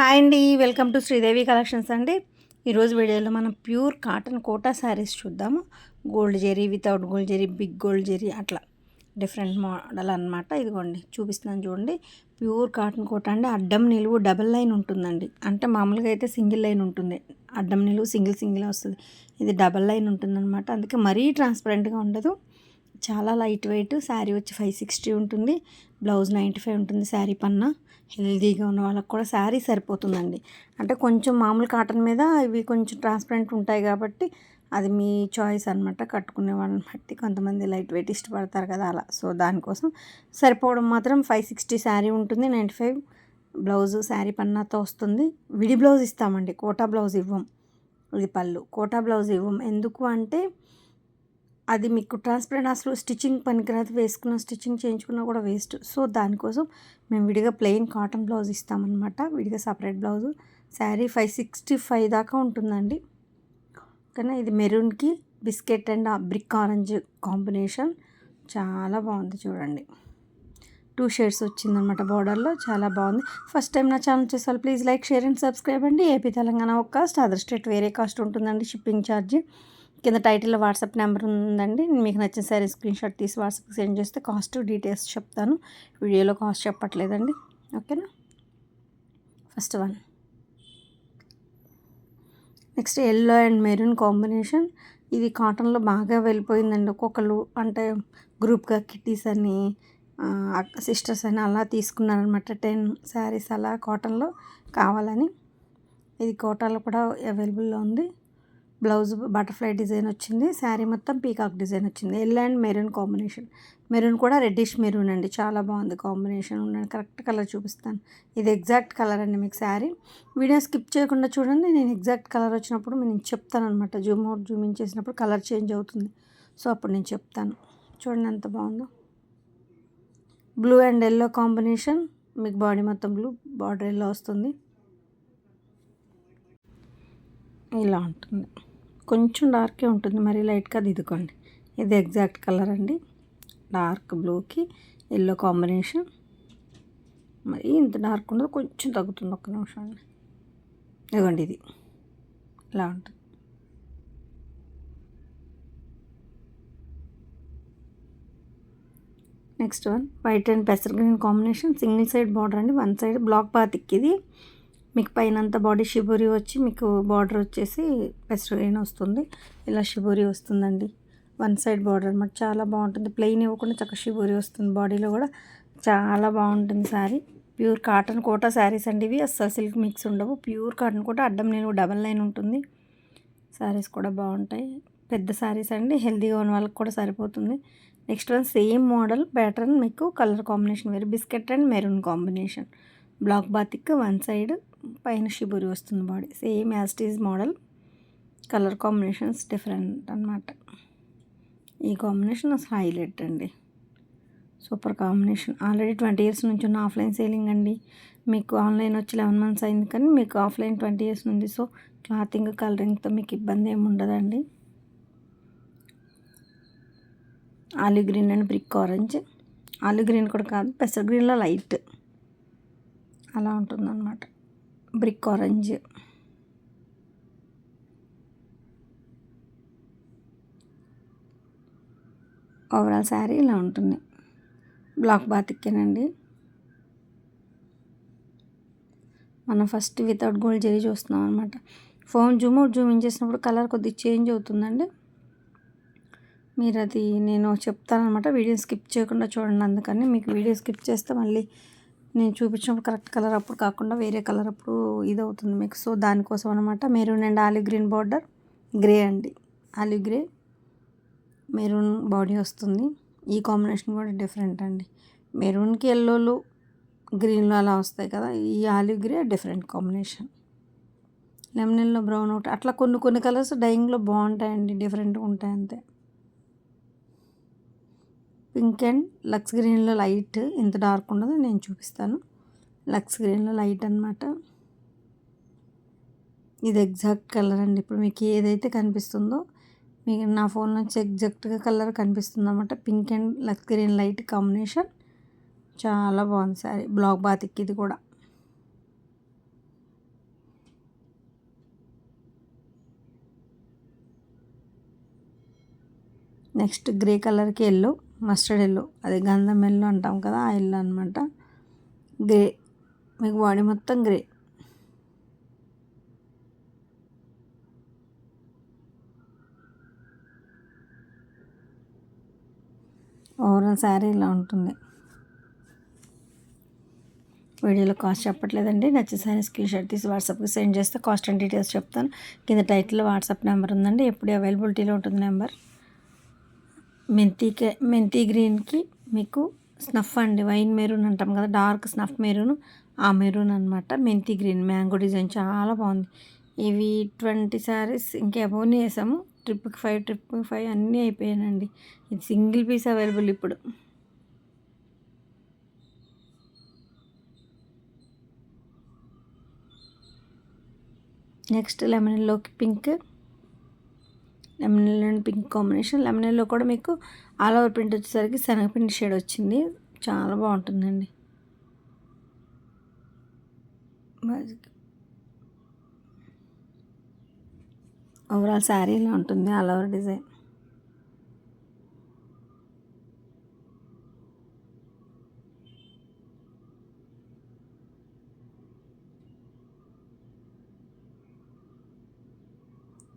Hi అండి, welcome to Sridevi collections అండి. ఈరోజు వీడియోలో మనం ప్యూర్ కాటన్ కోటా శారీస్ చూద్దాము. Gold zari, without gold zari, big gold zari, అట్లా డిఫరెంట్ మోడల్ అనమాట. ఇదిగోండి చూపిస్తున్నాను చూడండి. ప్యూర్ కాటన్ కోటా అండి. అడ్డం నిలువు డబల్ లైన్ ఉంటుందండి. అంటే మామూలుగా అయితే సింగిల్ లైన్ ఉంటుంది, అడ్డం నిలువు సింగిల్ వస్తుంది. ఇది డబల్ లైన్ ఉంటుందన్నమాట. అందుకే మరీ ట్రాన్స్పరెంట్గా ఉండదు. చాలా లైట్ వెయిట్. శారీ వచ్చి 560 ఉంటుంది. బ్లౌజ్ 95 ఉంటుంది. శారీ పన్నా హెల్దీగా ఉన్న వాళ్ళకి కూడా శారీ సరిపోతుందండి. అంటే కొంచెం మామూలు కాటన్ మీద ఇవి కొంచెం ట్రాన్స్పరెంట్ ఉంటాయి కాబట్టి అది మీ చాయిస్ అనమాట. కట్టుకునే వాళ్ళని బట్టి కొంతమంది లైట్ వెయిట్ ఇష్టపడతారు కదా, అలా. సో దానికోసం సరిపోవడం మాత్రం 560 శారీ ఉంటుంది. 95 బ్లౌజు శారీ పన్నాతో వస్తుంది. విడి బ్లౌజ్ ఇస్తామండి, కోటా బ్లౌజ్ ఇవ్వం. ఇది పళ్ళు. కోటా బ్లౌజ్ ఇవ్వం. ఎందుకు అంటే అది మీకు ట్రాన్స్పరెంట్ అసలు స్టిచ్చింగ్ పనికిరాదు. వేసుకున్న స్టిచ్చింగ్ చేయించుకున్నా కూడా వేస్ట్. సో దానికోసం మేము విడిగా ప్లెయిన్ కాటన్ బ్లౌజ్ ఇస్తామన్నమాట. విడిగా సపరేట్ బ్లౌజు. శారీ 565 దాకా ఉంటుందండి. కానీ ఇది మెరూన్కి biscuit and brick orange combination చాలా బాగుంది చూడండి. 2 షేడ్స్ వచ్చిందనమాట బార్డర్లో. చాలా బాగుంది. ఫస్ట్ టైం నా ఛానల్ చేసేవాళ్ళు please like, share and subscribe అండి. ఏపీ తెలంగాణ ఒక కాస్ట్, అదర్ స్టేట్ వేరే కాస్ట్ ఉంటుందండి. షిప్పింగ్ ఛార్జ్ కింద టైటిల్లో వాట్సాప్ నెంబర్ ఉందండి. మీకు నచ్చిన సారీ స్క్రీన్ షాట్ తీసి వాట్సాప్కి సెండ్ చేస్తే కాస్ట్ డీటెయిల్స్ చెప్తాను. వీడియోలో కాస్ట్ చెప్పట్లేదండి, ఓకేనా. First one. Next yellow and maroon combination. ఇది కాటన్లో బాగా వెళ్ళిపోయిందండి. ఒక్కొక్కరు అంటే గ్రూప్గా కిట్టీస్ అని, సిస్టర్స్ అని అలా తీసుకున్నారనమాట. 10 శారీస్ అలా కాటన్లో కావాలని. ఇది కోటాలో కూడా అవైలబుల్లో ఉంది. బ్లౌజ్ బటర్ఫ్లై డిజైన్ వచ్చింది. శారీ మొత్తం పీకాక్ డిజైన్ వచ్చింది. Yellow and maroon combination. Maroon కూడా రెడ్డిష్ మెరూన్ అండి. చాలా బాగుంది కాంబినేషన్. ఉండండి కరెక్ట్ కలర్ చూపిస్తాను. ఇది ఎగ్జాక్ట్ కలర్ అండి మీకు శారీ. వీడియో స్కిప్ చేయకుండా చూడండి. నేను ఎగ్జాక్ట్ కలర్ వచ్చినప్పుడు నేను చెప్తాను అనమాట. జూమ్ ఇన్ చేసినప్పుడు కలర్ చేంజ్ అవుతుంది. సో అప్పుడు నేను చెప్తాను. చూడండి ఎంత బాగుందో. Blue and yellow combination. మీకు బాడీ మొత్తం బ్లూ, బార్డర్ ఎల్లో వస్తుంది. ఇలా ఉంటుంది. కొంచెం డార్కే ఉంటుంది, మరీ లైట్గా దిద్దుకోండి. ఇది ఎగ్జాక్ట్ కలర్ అండి. డార్క్ బ్లూకి ఎల్లో కాంబినేషన్. మరి ఇంత డార్క్ ఉండదు, కొంచెం తగ్గుతుంది. ఒక్క నిమిషం అండి. ఇదిగోండి ఇది ఇలా ఉంటుంది. నెక్స్ట్ వన్ వైట్ అండ్ పెసర్ green combination. Single side border అండి. One side black batik. ఇది మీకు పైన అంతా బాడీ షిబోరి వచ్చి మీకు బార్డర్ వచ్చేసి పెసర్ గ్రీన్ వస్తుంది. ఇలా షిబోరి వస్తుందండి. వన్ సైడ్ బార్డర్ అనమాట. చాలా బాగుంటుంది. ప్లెయిన్ ఇవ్వకుండా చక్కగా షిబోరి వస్తుంది. బాడీలో కూడా చాలా బాగుంటుంది శారీ. ప్యూర్ కాటన్ కోటా శారీస్ అండి ఇవి. అస్సలు సిల్క్ మిక్స్ ఉండవు. Pure cotton Kota. అడ్డం నిలువు డబల్ లైన్ ఉంటుంది. శారీస్ కూడా బాగుంటాయి. పెద్ద శారీస్ అండి. హెల్తీగా ఉన్న వాళ్ళకి కూడా సరిపోతుంది. Next one same model pattern. మీకు కలర్ కాంబినేషన్ వేరు. Biscuit and maroon combination. Black batik. One side పైన షిబురి వస్తుంది body. Same as it is model. Colour combinations different అనమాట. ఈ కాంబినేషన్ అసలు హైలైట్ అండి. Super combination. ఆల్రెడీ 20 years నుంచి ఉన్న ఆఫ్లైన్ సేలింగ్ అండి. మీకు ఆన్లైన్ వచ్చి 11 months అయింది, కానీ మీకు ఆఫ్లైన్ 20 years ఉంది. సో క్లాతింగ్, కలరింగ్తో మీకు ఇబ్బంది ఏమి ఉండదండి. Olive green and brick orange. Olive green కూడా కాదు, పెసర్ గ్రీన్లో లైట్ అలా ఉంటుందన్నమాట. Brick orange. ఓవరాల్ శారీ ఇలా ఉంటుంది. బ్లాక్ బాతిక్కేనండి. మనం ఫస్ట్ వితౌట్ గోల్డ్ జరీ చూస్తున్నాం అనమాట. ఫోన్ జూమ్ ఇన్ చేసినప్పుడు కలర్ కొద్దిగా చేంజ్ అవుతుందండి. మీరు అది నేను చెప్తానమాట. వీడియో స్కిప్ చేయకుండా చూడండి. అందుకని మీకు వీడియో స్కిప్ చేస్తే మళ్ళీ నేను చూపించినప్పుడు కరెక్ట్ కలర్ అప్పుడు కాకుండా వేరే కలర్ అప్పుడు ఇది అవుతుంది మీకు. సో దానికోసం అనమాట. Maroon and olive green border. Grey అండి. ఆలివ్ గ్రే మెరూన్ బాడీ వస్తుంది. ఈ కాంబినేషన్ కూడా డిఫరెంట్ అండి. మెరూన్కి ఎల్లోలు, గ్రీన్లో అలా వస్తాయి కదా. ఈ olive grey different combination. Lemon brown ఒకటి అట్లా కొన్ని కలర్స్ డైయింగ్లో బాగుంటాయండి. డిఫరెంట్గా ఉంటాయి అంతే. పింక్ అండ్ లక్స్ గ్రీన్లో లైట్. ఇంత డార్క్ ఉండదు, నేను చూపిస్తాను. లక్స్ గ్రీన్లో లైట్ అనమాట. ఇది ఎగ్జాక్ట్ కలర్ అండి. ఇప్పుడు మీకు ఏదైతే కనిపిస్తుందో మీకు నా ఫోన్ నుంచి ఎగ్జాక్ట్గా కలర్ కనిపిస్తుంది అన్నమాట. Pink and lux green light combination. చాలా బాగుంది శారీ. బ్లాక్ బాతిక్ ఇది కూడా. నెక్స్ట్ గ్రే కలర్కి ఎల్లో, మస్టర్డ్ ఎల్లో, అది గంధం ఎల్లో అంటాం కదా, ఆ ఎల్లో అనమాట. గ్రే, మీకు బాడీ మొత్తం గ్రే. ఓవరాల్ శారీ ఇలా ఉంటుంది. వీడియోలో కాస్ట్ చెప్పట్లేదండి. నచ్చిన శారీ స్క్రీన్ షాట్ తీసి వాట్సాప్కి సెండ్ చేస్తే కాస్ట్ అండ్ డీటెయిల్స్ చెప్తాను. కింద టైటిల్లో వాట్సాప్ నెంబర్ ఉందండి, ఎప్పుడు అవైలబిలిటీలో ఉంటుంది నెంబర్. మెంతి గ్రీన్కి మీకు స్నఫ్ అండి, వైన్ మెరూన్ అంటాం కదా, డార్క్ స్నఫ్ మెరూన్, ఆ మెరూన్ అనమాట. మెంతి గ్రీన్ మ్యాంగో డిజైన్ చాలా బాగుంది. ఇవి 20 శారీస్ ఇంకా అబోవ్ని వేసాము. ట్రిప్కి 5 అన్నీ అయిపోయానండి. ఇది సింగిల్ పీస్ అవైలబుల్ ఇప్పుడు. నెక్స్ట్ లెమన్ ఎల్లోకి pink, lemon yellow and pink combination. Lemon yellow కూడా మీకు ఆల్ ఓవర్ ప్రింట్ వచ్చేసరికి శనగపిండి షేడ్ వచ్చింది, చాలా బాగుంటుందండి. ఓవరాల్ శారీ ఇలా ఉంటుంది, ఆల్ ఓవర్ డిజైన్.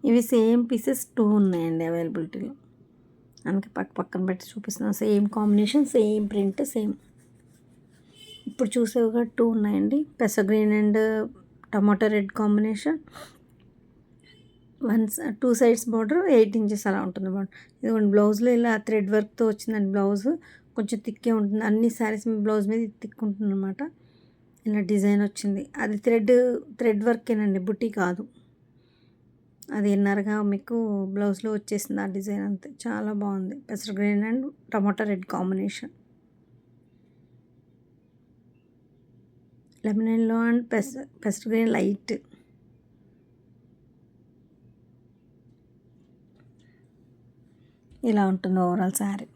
ఇవి సేమ్ పీసెస్ 2 ఉన్నాయండి అవైలబిలిటీలో, అందుకే పక్కన పెట్టి చూపిస్తున్నాను. Same combination, same print, same. ఇప్పుడు చూసేవి కూడా 2 ఉన్నాయండి. పెసర్ green and tomato red combination. 2 sides border 8 inches అలా ఉంటుంది బార్డర్. ఇదిగోండి బ్లౌజ్లో ఇలా థ్రెడ్ వర్క్తో వచ్చిందండి. బ్లౌజ్ కొంచెం థిక్కే ఉంటుంది, అన్ని శారీస్ బ్లౌజ్ మీద థిక్ ఉంటుంది అనమాట. ఇలా డిజైన్ వచ్చింది, అది థ్రెడ్ వర్కేనండి, బుట్టి కాదు. అది ఇన్నర్గా మీకు బ్లౌజ్లో వచ్చేసింది ఆ డిజైన్ అంతే, చాలా బాగుంది. పెసర్ green and tomato red combination. Lemon yellow and పెసర్ గ్రీన్ లైట్. ఇలా ఉంటుంది overall sari.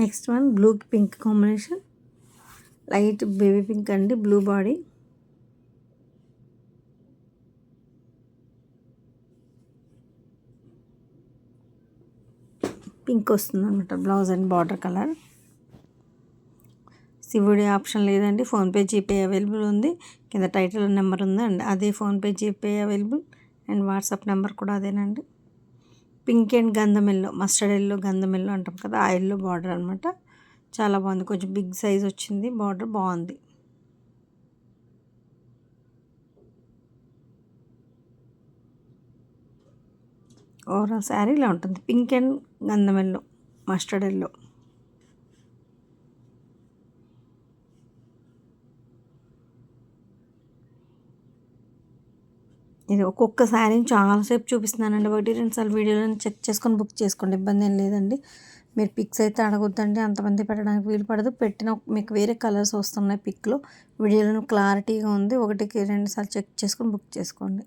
Next one blue pink combination, light baby pink అండి, బ్లూ బాడీ. పింక్ వస్తుంది అనమాట blouse and border colour. COD option లేదండి, ఫోన్పే జీపే అవైలబుల్ ఉంది. కింద title number ఉందండి, అదే PhonePe GPay available, and WhatsApp number కూడా అదేనండి. పింక్ అండ్ గంధం ఎల్లో, మస్టర్డ్ ఎల్లో గంధం ఎల్లో అంటాం కదా, ఆ ఎల్లో బార్డర్ అనమాట. చాలా బాగుంది, కొంచెం బిగ్ సైజ్ వచ్చింది, బార్డర్ బాగుంది. ఓవరాల్ శారీ ఇలా ఉంటుంది, పింక్ అండ్ గంధం ఎల్లో, మస్టర్డ్ ఎల్లో. ఇది ఒక్కొక్క శారీని చాలాసేపు చూపిస్తున్నానండి, 1-2 సార్లు వీడియోలను చెక్ చేసుకొని బుక్ చేసుకోండి, ఇబ్బంది ఏం లేదండి. మీరు పిక్స్ అయితే అడగొద్దండి, అంతమంది పెట్టడానికి వీలు పడదు. పెట్టిన మీకు వేరే కలర్స్ వస్తున్నాయి పిక్లో, వీడియోలో క్లారిటీగా ఉంది. 1-2 సార్లు చెక్ చేసుకొని బుక్ చేసుకోండి.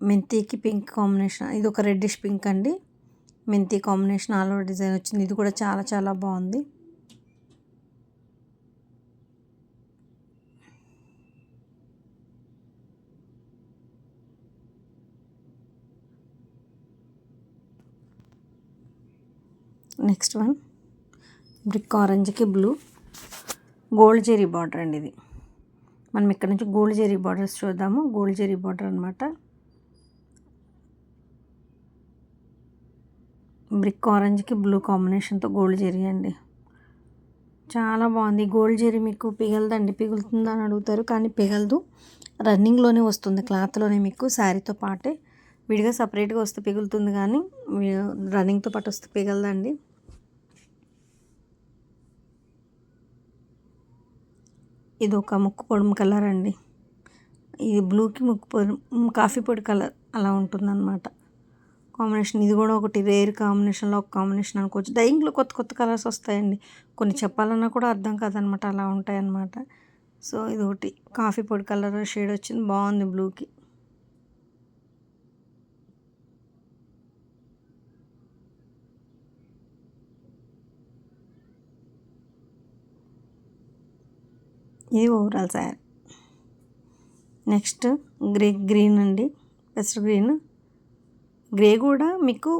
మెంతికి పింక్ కాంబినేషన్, ఇది ఒక రెడ్డిష్ పింక్ అండి, మెంతి కాంబినేషన్ ఆల్ ఓవర్ డిజైన్ వచ్చింది, ఇది కూడా చాలా చాలా బాగుంది. నెక్స్ట్ వన్ బ్రిక్ ఆరెంజ్కి బ్లూ, గోల్డ్ జెరీ బార్డర్ అండి ఇది. మనం ఇక్కడ నుంచి గోల్డ్ జెరీ బార్డర్స్ చూద్దాము. గోల్డ్ జెరీ బార్డర్ అనమాట, బ్రిక్ ఆరెంజ్కి బ్లూ కాంబినేషన్తో గోల్డ్ జెరీ అండి, చాలా బాగుంది. గోల్డ్ జెరీ మీకు పిగలదండి, పిగులుతుందా అని అడుగుతారు, కానీ పిగలదు. రన్నింగ్లోనే వస్తుంది, క్లాత్లోనే మీకు శారీతో పాటే. విడిగా సపరేట్గా వస్తే పిగులుతుంది, కానీ రన్నింగ్తో పాటు వస్తే పిగలదండి. ఇది ఒక ముక్కు పొడుము కలర్ అండి, ఇది బ్లూకి కాఫీ పొడి కలర్ అలా ఉంటుందన్నమాట కాంబినేషన్. ఇది కూడా ఒకటి రేర్ కాంబినేషన్లో ఒక కాంబినేషన్ అనుకోవచ్చు. డైయింగ్లో కొత్త కొత్త కలర్స్ వస్తాయండి, కొన్ని చెప్పాలన్నా కూడా అర్థం కాదనమాట, అలా ఉంటాయన్నమాట. సో ఇది ఒకటి కాఫీ పొడి కలర్ షేడ్ వచ్చింది, బాగుంది బ్లూకి. ఇది ఓవరాల్ శారీ. నెక్స్ట్ గ్రీన్ అండి, పెసర్ గ్రీన్. గ్రే కూడా మీకు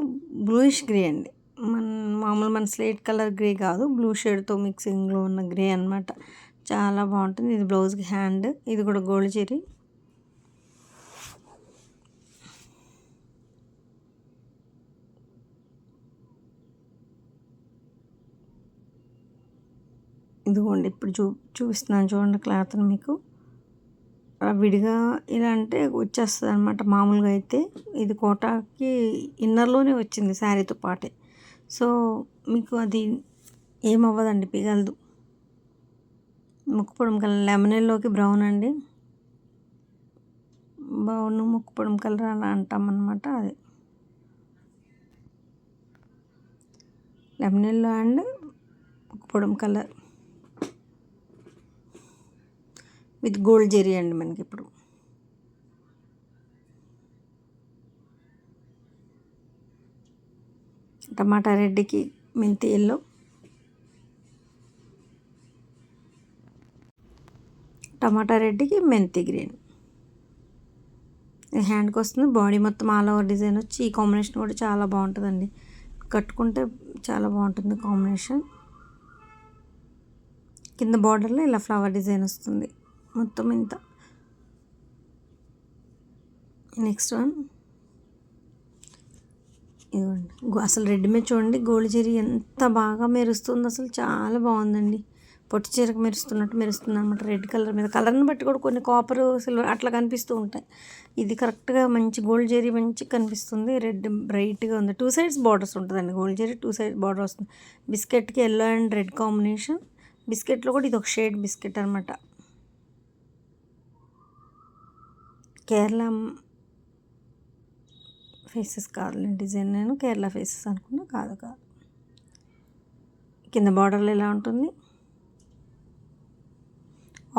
బ్లూయిష్ గ్రే అండి, మన స్లేట్ కలర్ గ్రే కాదు, బ్లూ షేడ్తో మిక్సింగ్లో ఉన్న గ్రే అనమాట. చాలా బాగుంటుంది. ఇది బ్లౌజ్కి హ్యాండ్. ఇది కూడా గోల్డ్ జరీ. ఇదిగోండి ఇప్పుడు చూపిస్తున్నాను చూడండి క్లాత్ని మీకు. విడిగా ఇలా అంటే వచ్చేస్తుంది అనమాట. మామూలుగా అయితే ఇది కోటాకి ఇన్నర్లోనే వచ్చింది శారీతో పాటే. సో మీకు అది ఏమవ్వదండి, పిగలదు. ముక్కుపొడం కలర్ లెమన్ ఎల్లోకి బ్రౌన్ అండి, బ్రౌన్ ముక్కుపొడం కలర్ అలా అంటాం అనమాట. అది లెమన్ ఎల్లో అండ్ ముక్కుపొడం కలర్ విత్ గోల్డ్ జెరీ అండి మనకి. ఇప్పుడు టమాటా రెడ్కి మెంతి ఎల్లో, టమాటా రెడ్కి మెంతి గ్రీన్. ఇది హ్యాండ్కి వస్తుంది. బాడీ మొత్తం ఆల్ ఓవర్ డిజైన్ వచ్చి ఈ కాంబినేషన్ కూడా చాలా బాగుంటుందండి. కట్టుకుంటే చాలా బాగుంటుంది కాంబినేషన్. కింద బార్డర్లో ఇలా ఫ్లవర్ డిజైన్ వస్తుంది మొత్తం ఇంత. నెక్స్ట్ వన్ ఇదిగోండి, అసలు రెడ్ మీద చూడండి గోల్డ్ జరీ ఎంత బాగా మెరుస్తుంది, అసలు చాలా బాగుందండి. పొట్టి చీరకు మెరుస్తున్నట్టు మెరుస్తుంది అనమాట. రెడ్ కలర్ మీద, కలర్ని బట్టి కూడా కొన్ని కాపర్ సిల్వర్ అట్లా కనిపిస్తూ ఉంటాయి. ఇది కరెక్ట్గా మంచి గోల్డ్ జరీ మంచిగా కనిపిస్తుంది. రెడ్ బ్రైట్గా ఉంది. 2 సైడ్స్ బార్డర్స్ ఉంటుందండి. గోల్డ్ జరీ 2 సైడ్స్ బార్డర్ వస్తుంది. బిస్కెట్కి ఎల్లో అండ్ రెడ్ కాంబినేషన్. బిస్కెట్లో కూడా ఇది ఒక షేడ్ బిస్కెట్ అనమాట. కేరళ ఫేసెస్ కాదులే డిజైన్, నేను కేరళ ఫేసెస్ అనుకున్నా. కాదు. కింద బార్డర్లో ఇలా ఉంటుంది.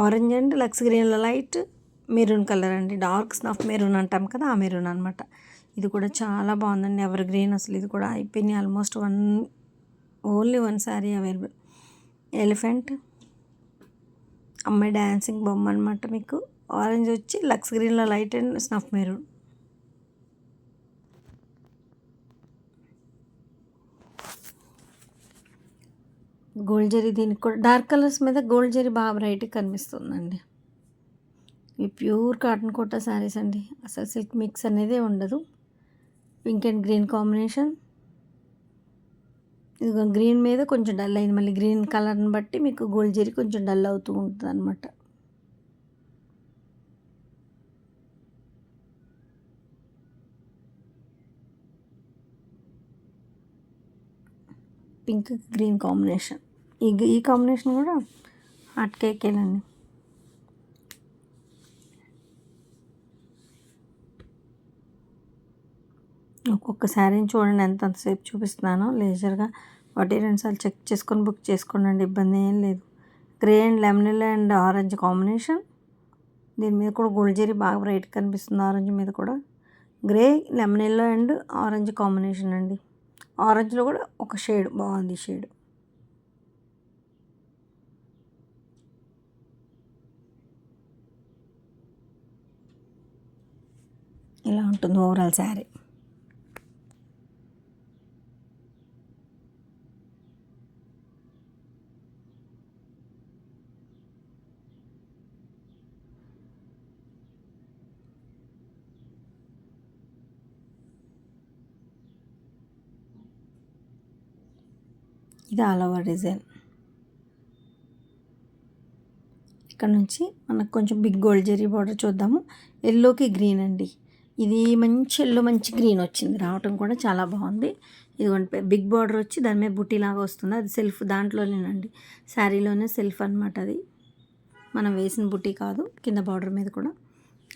ఆరెంజ్ అండ్ లక్స్ గ్రీన్లో లైట్ మెరూన్ కలర్ అండి, డార్క్ స్నఫ్ మెరూన్ అంటాం కదా, ఆ మెరూన్ అనమాట. ఇది కూడా చాలా బాగుందండి, ఎవర్ గ్రీన్. అసలు ఇది కూడా అయిపోయినాయి almost. Only one sari available. Elephant అమ్మాయి డ్యాన్సింగ్ బొమ్మ అనమాట. మీకు ఆరెంజ్ వచ్చి లక్స్ గ్రీన్లో light and snuff maroon. Gold zari, దీనికి కూడా డార్క్ కలర్స్ మీద గోల్డ్ జరీ బాగా బ్రైట్గా కనిపిస్తుందండి. ఈ ప్యూర్ కాటన్ కోటా శారీస్ అండి, అసలు సిల్క్ మిక్స్ అనేదే ఉండదు. Pink and green combination. ఇది గ్రీన్ మీద కొంచెం డల్ అయింది, మళ్ళీ గ్రీన్ కలర్ని బట్టి మీకు గోల్డ్ జరీ కొంచెం డల్ అవుతూ ఉంటుంది అనమాట. Pink green combination. ఈ కాంబినేషన్ కూడా హాట్ కేకేనండి. ఒక్కొక్క శారీని చూడండి ఎంతసేపు చూపిస్తున్నానో. లేజర్గా 1-2 సార్లు చెక్ చేసుకొని బుక్ చేసుకోండి, ఇబ్బంది ఏం లేదు. Grey and lemon and orange combination. దీని మీద కూడా గోల్డ్ జరీ బాగా బ్రైట్ కనిపిస్తుంది. ఆరెంజ్ మీద కూడా grey lemon yellow and orange combination అండి. ఆరెంజ్లో కూడా ఒక షేడ్ బాగుంది. షేడ్ ఇలా ఉంటుంది ఓవరాల్ శారీ. ఇది ఆల్ ఓవర్ డిజైన్. ఇక్కడ నుంచి మనకు కొంచెం బిగ్ గోల్డ్ జరీ బార్డర్ చూద్దాము. ఎల్లోకి గ్రీన్ అండి. ఇది మంచి ఎల్లో మంచి గ్రీన్ వచ్చింది, రావటం కూడా చాలా బాగుంది. ఇదిగోండి బిగ్ బార్డర్ వచ్చి దాని మీద బుట్టీలాగా వస్తుంది. అది సెల్ఫ్ దాంట్లోనేనండి, శారీలోనే సెల్ఫ్ అనమాట. అది మనం వేసిన బుట్టీ కాదు. కింద బార్డర్ మీద కూడా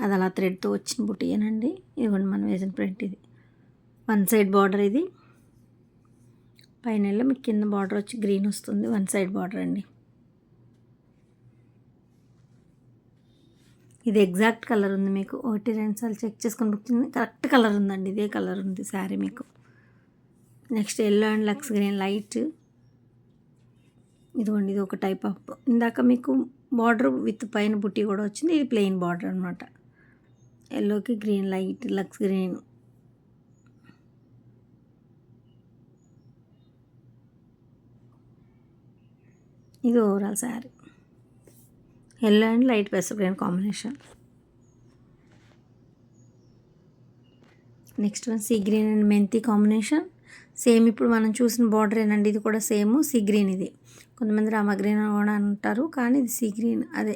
అది అలా థ్రెడ్తో వచ్చిన బుట్టీయేనండి. ఇదిగోండి మనం వేసిన ప్రింట్. ఇది 1 సైడ్ బార్డర్. ఇది పైన మీకు కింద బార్డర్ వచ్చి గ్రీన్ వస్తుంది. 1 సైడ్ బార్డర్ అండి. ఇది ఎగ్జాక్ట్ కలర్ ఉంది మీకు. 1, 2 సార్లు చెక్ చేసుకొని బుక్ చేయండి. కరెక్ట్ కలర్ ఉందండి. ఇదే కలర్ ఉంది శారీ మీకు. Next yellow and lux green light. ఇదిగోండి, ఇది ఒక టైప్ ఆఫ్. ఇందాక మీకు బార్డర్ విత్ పైన బుట్టి కూడా వచ్చింది. ఇది ప్లెయిన్ బార్డర్ అనమాట. ఎల్లోకి గ్రీన్ లైట్ లక్స్ గ్రీన్. ఇది overall sari. Yellow and light పెసర్ green combination. Next one sea green and మెంతి కాంబినేషన్. సేమ్ ఇప్పుడు మనం చూసిన బార్డర్ ఏనండి. ఇది కూడా సేమ్ సీ గ్రీన్. ఇది కొంతమంది రామ గ్రీన్ కూడా అంటారు, కానీ ఇది సీ గ్రీన్. అదే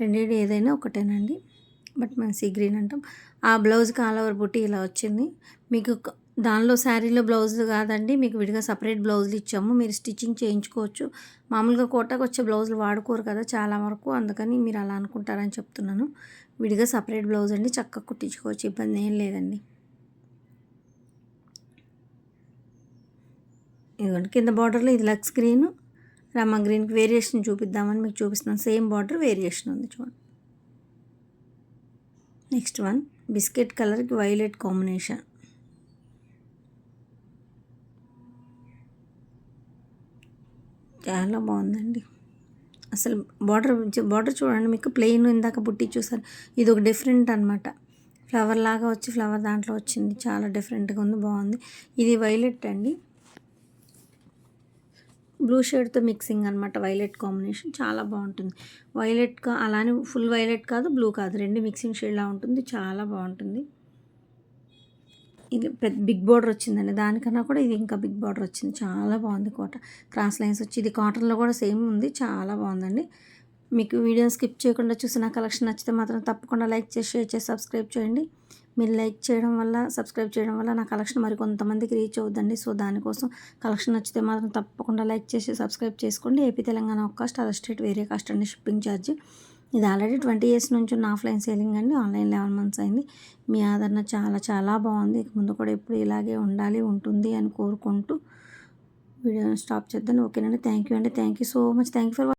రెండేది ఏదైనా ఒకటేనండి, బట్ మనం సీ గ్రీన్ అంటాం. ఆ బ్లౌజ్కి ఆల్ ఓవర్ బుట్టి ఇలా వచ్చింది మీకు. దానిలో శారీలో బ్లౌజ్ కాదండి, మీకు విడిగా సపరేట్ బ్లౌజులు ఇచ్చాము. మీరు స్టిచ్చింగ్ చేయించుకోవచ్చు. మామూలుగా కోటాకు వచ్చే బ్లౌజులు వాడుకోరు కదా చాలా వరకు, అందుకని మీరు అలా అనుకుంటారని చెప్తున్నాను. విడిగా సపరేట్ బ్లౌజ్ అండి, చక్కగా కుట్టించుకోవచ్చు, ఇబ్బంది ఏం లేదండి. ఇదిగోండి, కింద బార్డర్లో ఇది లక్స్ గ్రీన్ రామ గ్రీన్కి వేరియేషన్ చూపిద్దామని మీకు చూపిస్తున్నాను. సేమ్ బార్డర్ వేరియేషన్ ఉంది చూడండి. నెక్స్ట్ వన్ బిస్కెట్ కలర్కి వైలెట్ కాంబినేషన్. చాలా బాగుందండి అసలు. బార్డర్ చూడండి, మీకు ప్లెయిన్ ఇందాక బుట్టి చూసారు, ఇది ఒక డిఫరెంట్ అనమాట. ఫ్లవర్ లాగా వచ్చి ఫ్లవర్ దాంట్లో వచ్చింది, చాలా డిఫరెంట్గా ఉంది, బాగుంది. ఇది వైలెట్ అండి, బ్లూ షేడ్తో మిక్సింగ్ అనమాట. వైలెట్ కాంబినేషన్ చాలా బాగుంటుంది. వైలెట్ అలానే ఫుల్ వైలెట్ కాదు, బ్లూ కాదు, రెండు మిక్సింగ్ షేడ్లా ఉంటుంది, చాలా బాగుంటుంది. ఇది పెద్ద బిగ్ బార్డర్ వచ్చిందండి, దానికన్నా కూడా ఇది ఇంకా బిగ్ బార్డర్ వచ్చింది, చాలా బాగుంది. క్రాస్ లైన్స్ వచ్చి ఇది కాటన్లో కూడా సేమ్ ఉంది, చాలా బాగుందండి. మీకు వీడియో స్కిప్ చేయకుండా చూసి నా కలెక్షన్ నచ్చితే మాత్రం తప్పకుండా లైక్ చేసి షేర్ చేసి సబ్స్క్రైబ్ చేయండి. మీరు లైక్ చేయడం వల్ల సబ్స్క్రైబ్ చేయడం వల్ల నా కలెక్షన్ మరి కొంతమందికి రీచ్ అవుతుందండి. సో దానికోసం కలెక్షన్ నచ్చితే మాత్రం తప్పకుండా లైక్ చేసి సబ్స్క్రైబ్ చేసుకోండి. ఏపీ తెలంగాణ ఒక కాస్ట్, అదర్ స్టేట్ వేరే కాస్ట్ అండి షిప్పింగ్ ఛార్జ్. ఇది ఆల్రెడీ 20 ఇయర్స్ నుంచి ఉన్న ఆఫ్లైన్ సేలింగ్ అండి, ఆన్లైన్ 11 months అయింది. మీ ఆదరణ చాలా చాలా బాగుంది. ముందు కూడా ఎప్పుడు ఇలాగే ఉండాలి, ఉంటుంది అని కోరుకుంటూ వీడియోని స్టాప్ చేద్దాను. ఓకేనండి, థ్యాంక్ యూ అండి. Thank you so much. Thank you for